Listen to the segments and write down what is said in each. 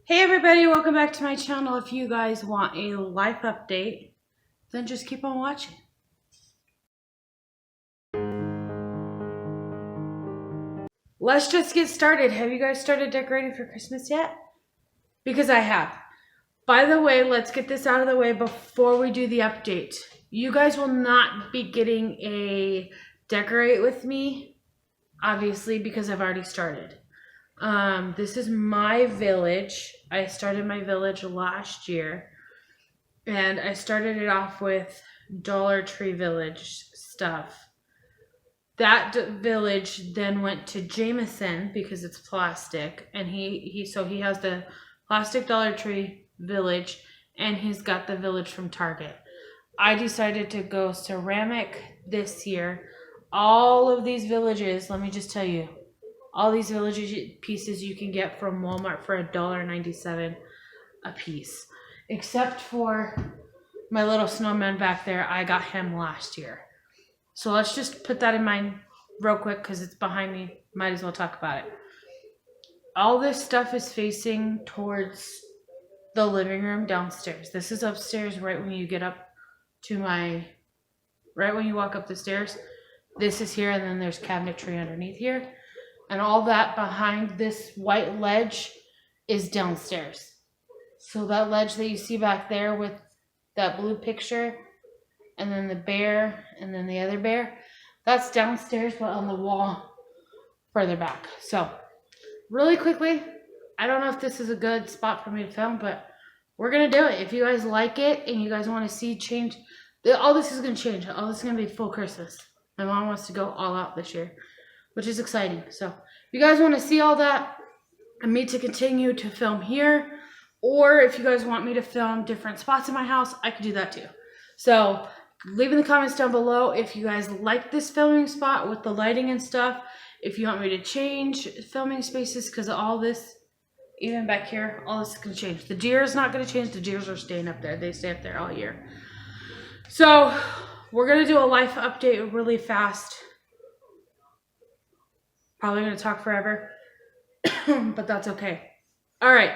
Hey everybody, welcome back to my channel. If you guys want a life update, then just keep on watching. Let's just get started. Have you guys started decorating for Christmas yet? Because I have. By the way, let's get this out of the way before we do the update. You guys will not be getting a decorate with me, obviously, because I've already started. This is my village. I started my village last year, and I started it off with Dollar Tree Village stuff. That village then went to Jameson because it's plastic, and he has the plastic Dollar Tree Village, and he's got the village from Target. I decided to go ceramic this year. All of these villages, let me just tell you, all these village pieces you can get from Walmart for $1.97 a piece. Except for my little snowman back there, I got him last year. So let's just put that in mind real quick because it's behind me. Might as well talk about it. All this stuff is facing towards the living room downstairs. This is upstairs right when you get up to right when you walk up the stairs. This is here, and then there's cabinetry underneath here. And all that behind this white ledge is downstairs. So that ledge that you see back there with that blue picture, and then the bear, and then the other bear, that's downstairs, but on the wall further back. So really quickly, I don't know if this is a good spot for me to film, but we're going to do it. If you guys like it and you guys want to see change, all this is going to change. All this is going to be full Christmas. My mom wants to go all out this year, which is exciting. So if you guys want to see all that and me to continue to film here, or if you guys want me to film different spots in my house, I could do that too. So leave in the comments down below if you guys like this filming spot with the lighting and stuff. If you want me to change filming spaces, because all this, even back here, all this is going to change. The deer is not going to change. The deers are staying up there. They stay up there all year. So we're going to do a life update really fast. Probably going to talk forever, but that's okay. All right.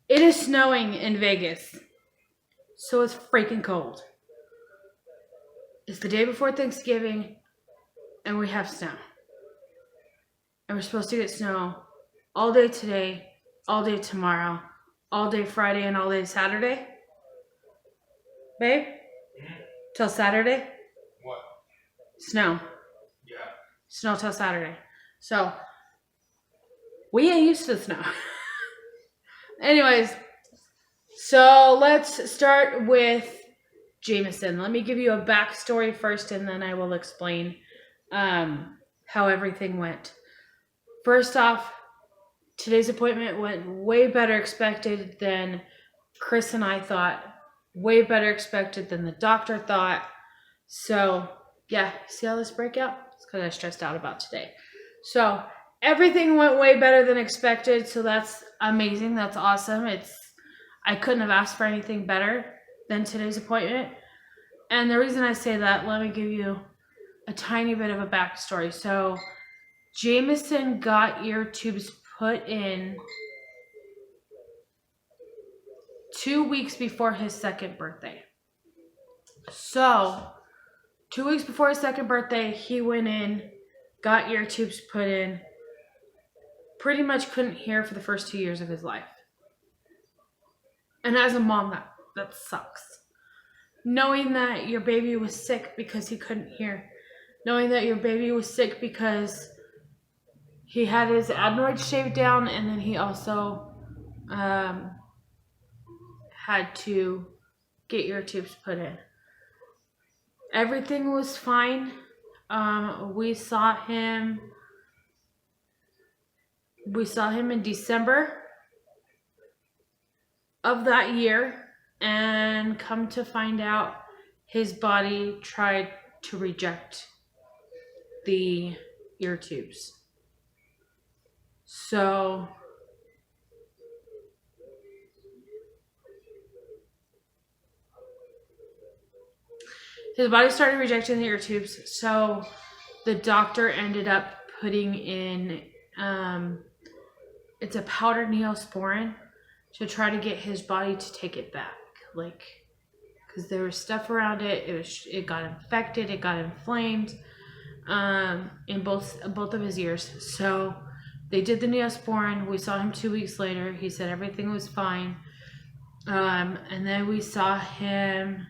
It is snowing in Vegas, so it's freaking cold. It's the day before Thanksgiving, and we have snow. And we're supposed to get snow all day today, all day tomorrow, all day Friday, and all day Saturday. Babe? Till Saturday? What? Snow. Yeah. Snow till Saturday. So, we ain't used to the snow. Anyways, so let's start with Jameson. Let me give you a backstory first, and then I will explain how everything went. First off, today's appointment went way better expected than Chris and I thought. Way better expected than the doctor thought. So, yeah, see all this breakout? It's because I stressed out about today. So, everything went way better than expected, so that's amazing. That's awesome. I couldn't have asked for anything better than today's appointment. And the reason I say that, let me give you a tiny bit of a backstory. So, Jameson got ear tubes put in 2 weeks before his second birthday. So, 2 weeks before his second birthday, he went in, got ear tubes put in, pretty much couldn't hear for the first 2 years of his life. And as a mom, that sucks. Knowing that your baby was sick because he couldn't hear. Knowing that your baby was sick because he had his adenoids shaved down, and then he also had to get ear tubes put in. Everything was fine. We saw him in December of that year, and come to find out, his body tried to reject the ear tubes. So his body started rejecting the ear tubes, so the doctor ended up putting in, it's a powdered neosporin to try to get his body to take it back. Like, because there was stuff around it. It got infected. It got inflamed in both of his ears. So they did the Neosporin. We saw him 2 weeks later. He said everything was fine. And then we saw him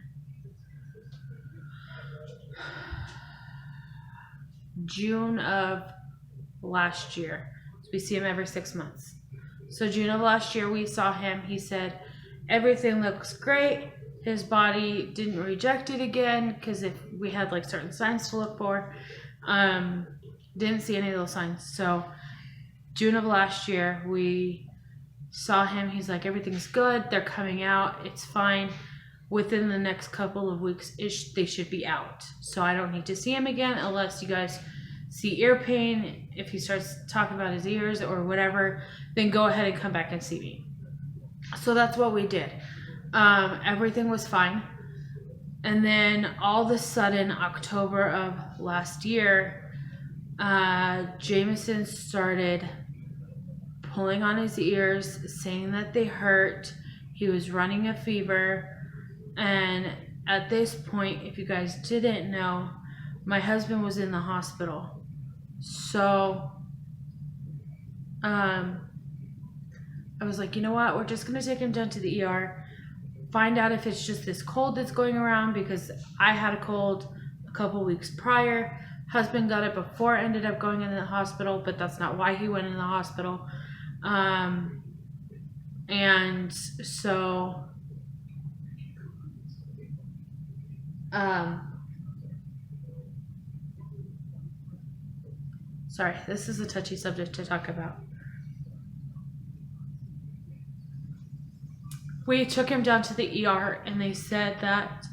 June of last year. So we see him every 6 months. So June of last year, we saw him. He said everything looks great. His body didn't reject it again, because if we had like certain signs to look for, didn't see any of those signs. So June of last year, we saw him. He's like, everything's good. They're coming out. It's fine. Within the next couple of weeks, they should be out. So I don't need to see him again unless you guys see ear pain. If he starts talking about his ears or whatever, then go ahead and come back and see me. So that's what we did. Everything was fine. And then all of a sudden, October of last year, Jameson started pulling on his ears, saying that they hurt. He was running a fever. And at this point, if you guys didn't know, my husband was in the hospital. So I was like, you know what? We're just going to take him down to the ER. Find out if it's just this cold that's going around, because I had a cold a couple weeks prior. Husband got it before, ended up going into the hospital, but that's not why he went in the hospital. And so sorry, this is a touchy subject to talk about. We took him down to the ER, and they said that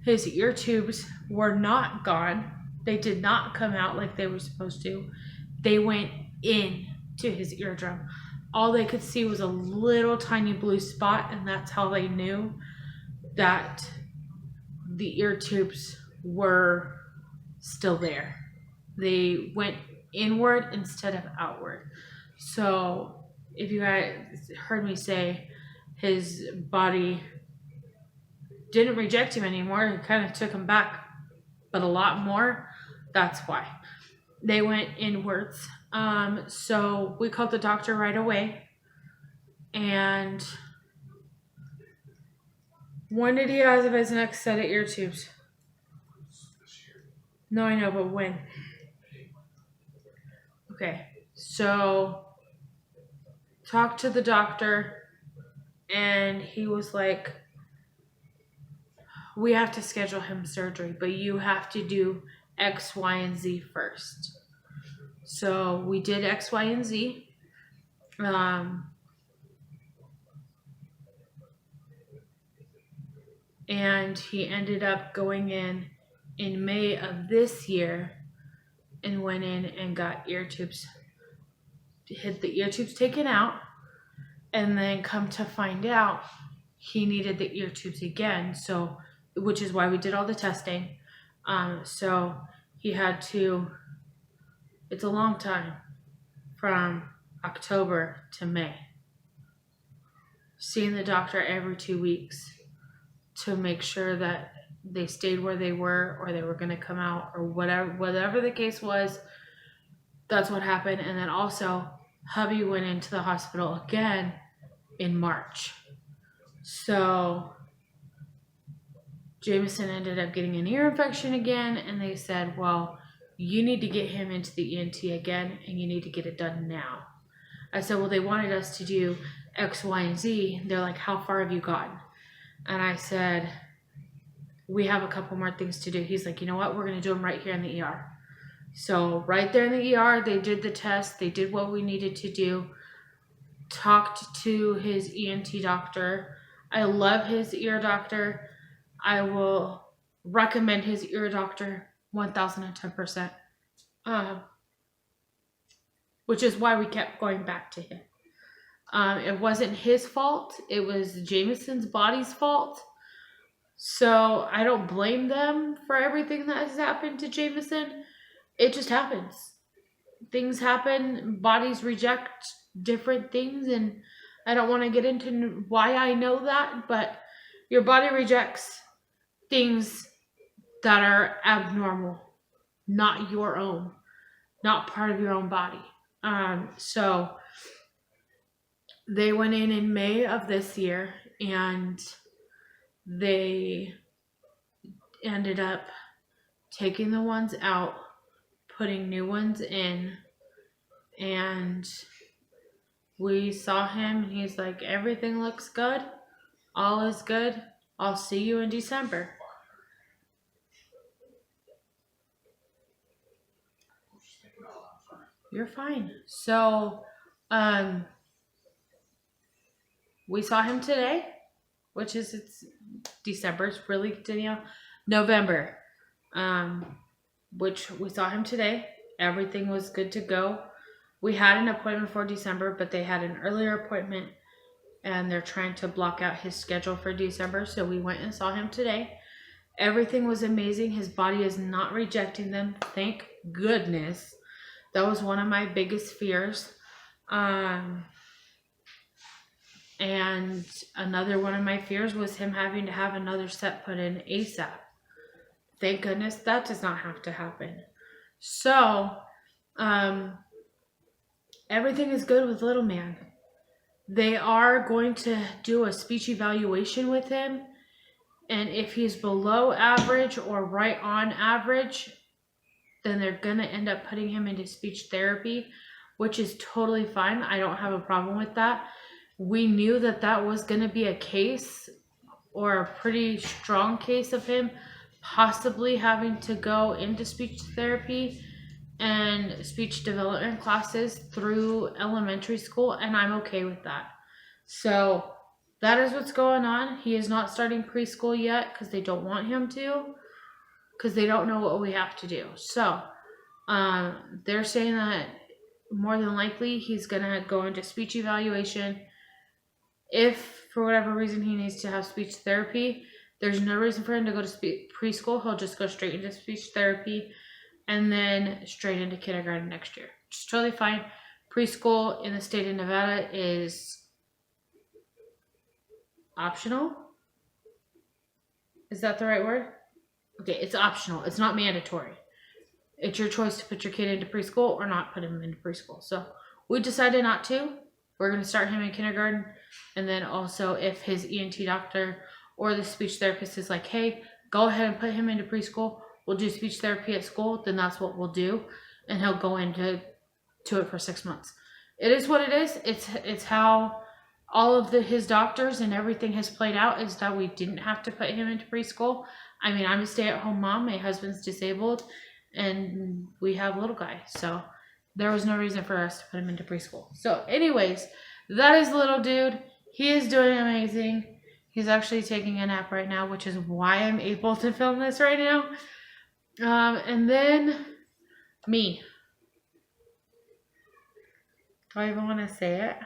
his ear tubes were not gone. They did not come out like they were supposed to. They went in to his eardrum. All they could see was a little tiny blue spot, and that's how they knew that the ear tubes were still there. They went inward instead of outward. So if you guys heard me say his body didn't reject him anymore, it kind of took him back, but a lot more, that's why. They went inwards. So we called the doctor right away. And when did he have his next set of ear tubes? No, I know, but when? Okay, so talked to the doctor, and he was like, we have to schedule him surgery, but you have to do X, Y, and Z first. So we did X, Y, and Z. And he ended up going in May of this year, and went in and got ear tubes, had the ear tubes taken out, and then come to find out he needed the ear tubes again. So, which is why we did all the testing. So he had to, it's a long time, from October to May, seeing the doctor every 2 weeks to make sure that they stayed where they were, or they were going to come out, or whatever the case was. That's what happened. And then also, hubby went into the hospital again in March. So Jameson ended up getting an ear infection again, and they said, well, you need to get him into the ENT again, and you need to get it done now. I said, well, they wanted us to do X, Y, and Z. They're like, how far have you gotten? And I said, we have a couple more things to do. He's like, you know what? We're going to do them right here in the ER. So right there in the ER, they did the test. They did what we needed to do. Talked to his ENT doctor. I love his ear doctor. I will recommend his ear doctor 1010%. Which is why we kept going back to him. It wasn't his fault. It was Jameson's body's fault. So I don't blame them for everything that has happened to Jameson. It just happens. Things happen. Bodies reject different things. And I don't want to get into why I know that, but your body rejects things that are abnormal, not your own, not part of your own body. So they went in May of this year, and they ended up taking the ones out, putting new ones in, and we saw him, and he's like, everything looks good, all is good, I'll see you in December. You're fine. So we saw him today, which is, it's December, it's really, Danielle, November, which we saw him today. Everything was good to go. We had an appointment for December, but they had an earlier appointment, and they're trying to block out his schedule for December. So we went and saw him today. Everything was amazing. His body is not rejecting them. Thank goodness. That was one of my biggest fears. And another one of my fears was him having to have another set put in ASAP. Thank goodness that does not have to happen. So, everything is good with little man. They are going to do a speech evaluation with him. And if he's below average or right on average, then they're going to end up putting him into speech therapy, which is totally fine. I don't have a problem with that. We knew that that was going to be a case, or a pretty strong case, of him possibly having to go into speech therapy and speech development classes through elementary school, and I'm okay with that. So that is what's going on. He is not starting preschool yet because they don't want him to, because they don't know what we have to do. So they're saying that more than likely he's going to go into speech evaluation. If for whatever reason he needs to have speech therapy, there's no reason for him to go to preschool. He'll just go straight into speech therapy and then straight into kindergarten next year. Which is totally fine. Preschool in the state of Nevada is optional. Is that the right word? Okay, it's optional. It's not mandatory. It's your choice to put your kid into preschool or not put him into preschool. So we decided not to. We're going to start him in kindergarten. And then also, if his ENT doctor or the speech therapist is like, hey, go ahead and put him into preschool, we'll do speech therapy at school, then that's what we'll do. And he'll go into it for 6 months. It is what it is. It's how all of his doctors and everything has played out, is that we didn't have to put him into preschool. I mean, I'm a stay-at-home mom. My husband's disabled, and we have a little guy. So there was no reason for us to put him into preschool. So anyways, that is little dude. He is doing amazing. He's actually taking a nap right now, which is why I'm able to film this right now. And then me. Do I even want to say it?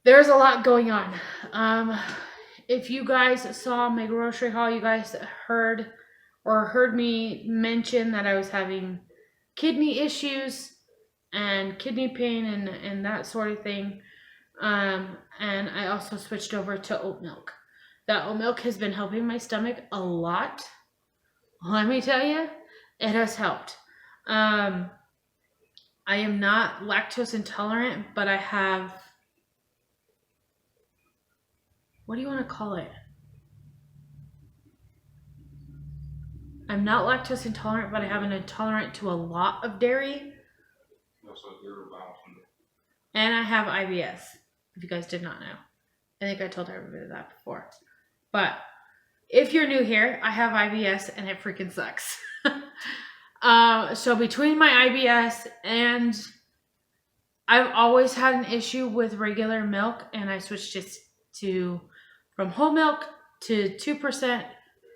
There's a lot going on. If you guys saw my grocery haul, you guys heard me mention that I was having kidney issues and kidney pain and that sort of thing. And I also switched over to oat milk. That oat milk has been helping my stomach a lot. Let me tell you, it has helped. I am not lactose intolerant, but I have, what do you want to call it? I'm not lactose intolerant, but I have an intolerant to a lot of dairy. And I have IBS, if you guys did not know. I think I told everybody that before. But if you're new here, I have IBS and it freaking sucks. So between my IBS and I've always had an issue with regular milk, and I switched it from whole milk to 2%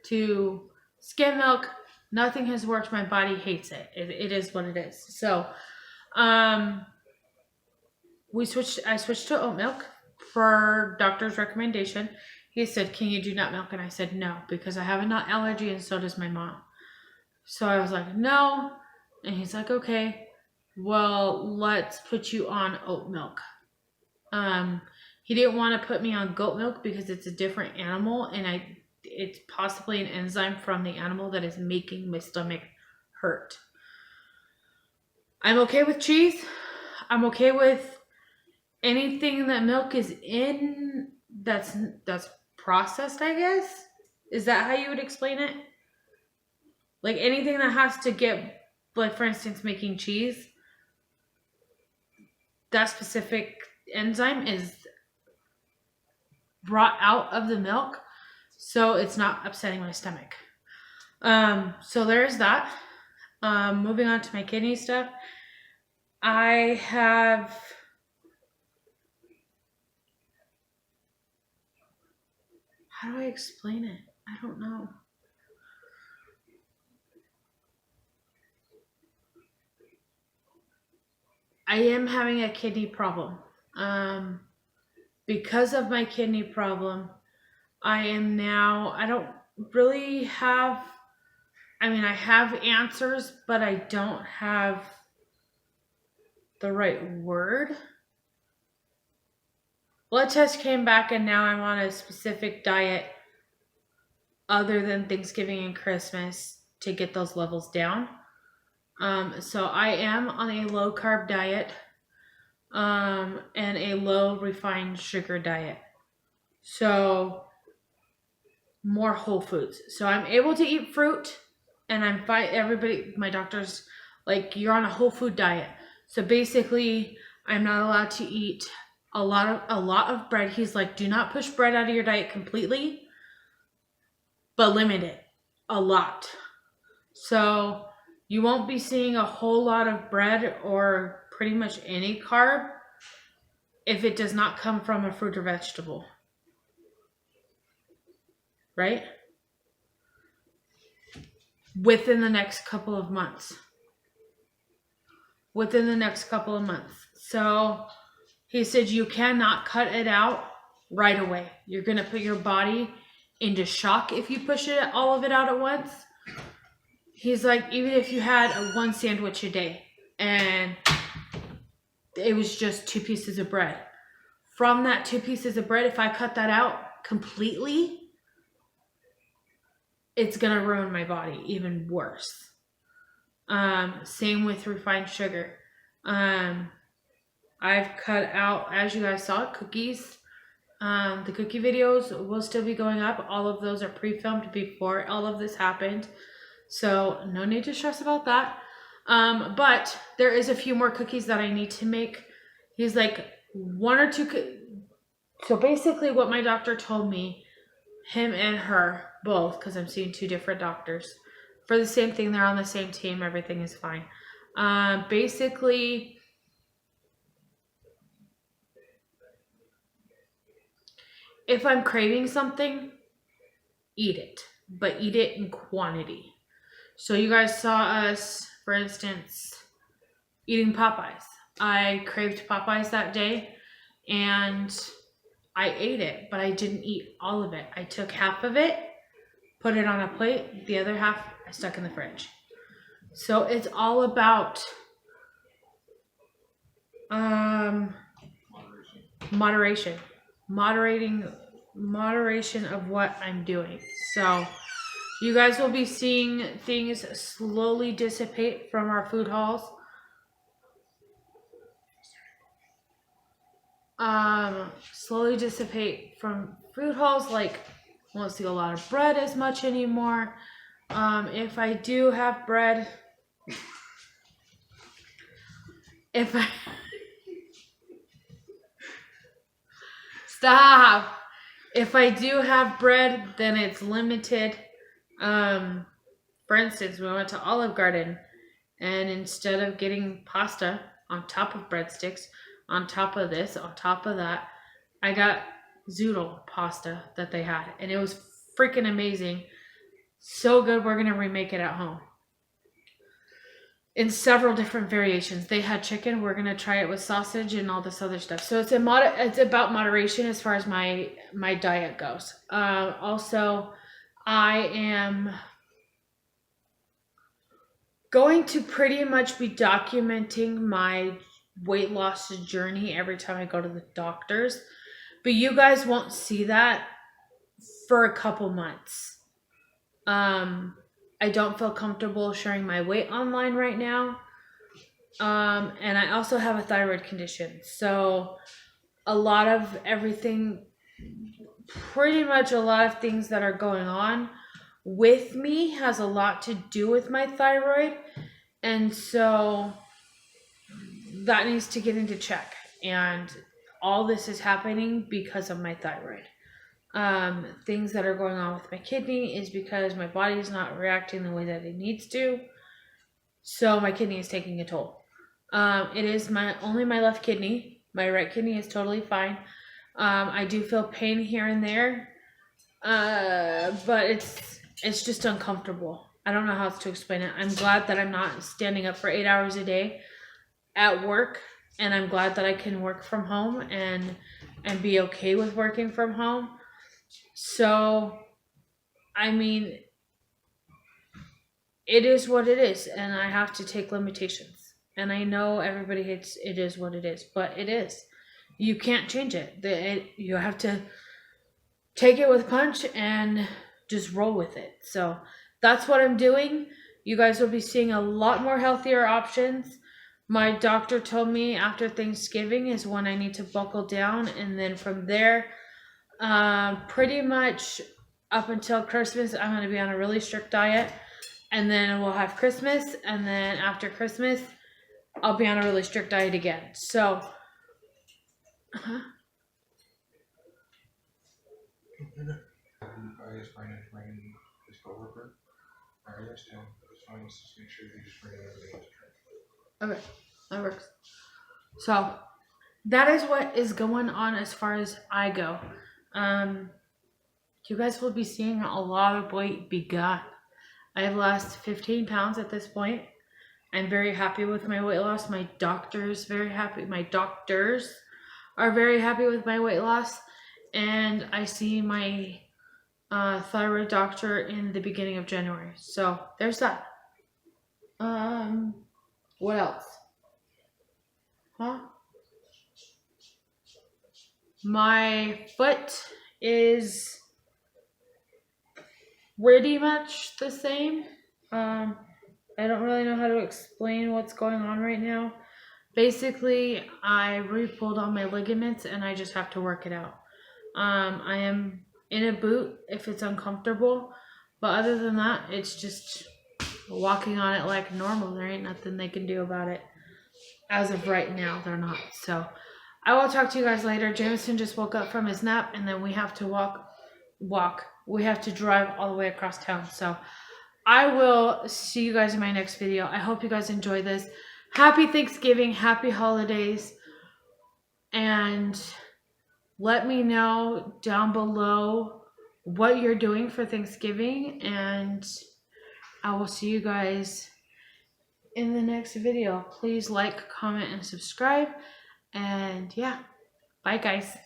to skim milk. Nothing has worked. My body hates it. It is what it is. So I switched to oat milk for doctor's recommendation. He said, can you do nut milk? And I said no, because I have a nut allergy and so does my mom. So I was like, no. And he's like, okay. well, let's put you on oat milk. He didn't want to put me on goat milk because it's a different animal, and it's possibly an enzyme from the animal that is making my stomach hurt. I'm okay with cheese. I'm okay with anything that milk is in that's processed, I guess. Is that how you would explain it? Like anything that has to get, like for instance, making cheese, that specific enzyme is brought out of the milk, so it's not upsetting my stomach. So there's that. Moving on to my kidney stuff. I have how do I explain it? I don't know. I am having a kidney problem. Because of my kidney problem, I don't really have, I have answers, but I don't have the right word. Blood test came back and now I'm on a specific diet other than Thanksgiving and Christmas to get those levels down. So I am on a low carb diet and a low refined sugar diet. So more whole foods. So I'm able to eat fruit and I'm fine. Everybody, my doctor's like, you're on a whole food diet. So basically I'm not allowed to eat a lot of bread. He's like, do not push bread out of your diet completely, but limit it a lot. So you won't be seeing a whole lot of bread or pretty much any carb if it does not come from a fruit or vegetable. Right? Within the next couple of months. So he said you cannot cut it out right away. You're going to put your body into shock if you push all of it out at once. He's like, even if you had one sandwich a day and it was just 2 pieces of bread. From that 2 pieces of bread, if I cut that out completely, it's going to ruin my body even worse. Same with refined sugar. I've cut out, as you guys saw, cookies. The cookie videos will still be going up. All of those are pre-filmed before all of this happened. So no need to stress about that. But there is a few more cookies that I need to make. He's like 1 or 2. So basically what my doctor told me, him and her both, because I'm seeing 2 different doctors for the same thing. They're on the same team. Everything is fine. Basically, if I'm craving something, eat it, but eat it in quantity. So you guys saw us, for instance, eating Popeyes. I craved Popeyes that day and I ate it, but I didn't eat all of it. I took half of it, put it on a plate. The other half I stuck in the fridge. So it's all about moderation of what I'm doing. So you guys will be seeing things slowly dissipate from our food hauls. Slowly dissipate from food hauls, like won't see a lot of bread as much anymore. If I do have bread, stop. If I do have bread, then it's limited. For instance, we went to Olive Garden and instead of getting pasta on top of breadsticks, on top of this, on top of that, I got zoodle pasta that they had, and it was freaking amazing. So good, we're going to remake it at home. In several different variations. They had chicken, we're going to try it with sausage and all this other stuff. So it's about moderation as far as my diet goes. Also, I am going to pretty much be documenting my weight loss journey every time I go to the doctors, but you guys won't see that for a couple months. I don't feel comfortable sharing my weight online right now. And I also have a thyroid condition. So a lot of everything, pretty much a lot of things that are going on with me has a lot to do with my thyroid. And so that needs to get into check. And all this is happening because of my thyroid. Things that are going on with my kidney is because my body is not reacting the way that it needs to. So my kidney is taking a toll. It is only my left kidney. My right kidney is totally fine. I do feel pain here and there, but it's just uncomfortable. I don't know how else to explain it. I'm glad that I'm not standing up for 8 hours a day at work, and I'm glad that I can work from home and be okay with working from home. So, I mean, it is what it is, and I have to take limitations. And I know everybody hates it is what it is, but it is. You can't change it. You have to take it with punch and just roll with it. So that's what I'm doing. You guys will be seeing a lot more healthier options. My doctor told me after Thanksgiving is when I need to buckle down, and then from there, pretty much up until Christmas, I'm going to be on a really strict diet, and then we'll have Christmas, and then after Christmas, I'll be on a really strict diet again. So, I just bring his coworker. I understand. It's fine. Just make sure you just bring everything to drink. okay, that works. So, that is what is going on as far as I go. You guys will be seeing a lot of weight be gone. I have lost 15 pounds at this point. I'm very happy with my weight loss. My doctor's very happy. My doctors are very happy with my weight loss. And I see my thyroid doctor in the beginning of January. So there's that. What else? My foot is pretty much the same. I don't really know how to explain what's going on right now. Basically, I re-pulled all my ligaments and I just have to work it out. I am in a boot if it's uncomfortable, but other than that, it's just walking on it like normal. There ain't nothing they can do about it. As of right now, they're not. So I will talk to you guys later. Jameson just woke up from his nap, and then we have to walk. We have to drive all the way across town. So I will see you guys in my next video. I hope you guys enjoy this. Happy Thanksgiving, happy holidays, and let me know down below what you're doing for Thanksgiving, and I will see you guys in the next video. Please like, comment, and subscribe, and yeah, bye guys.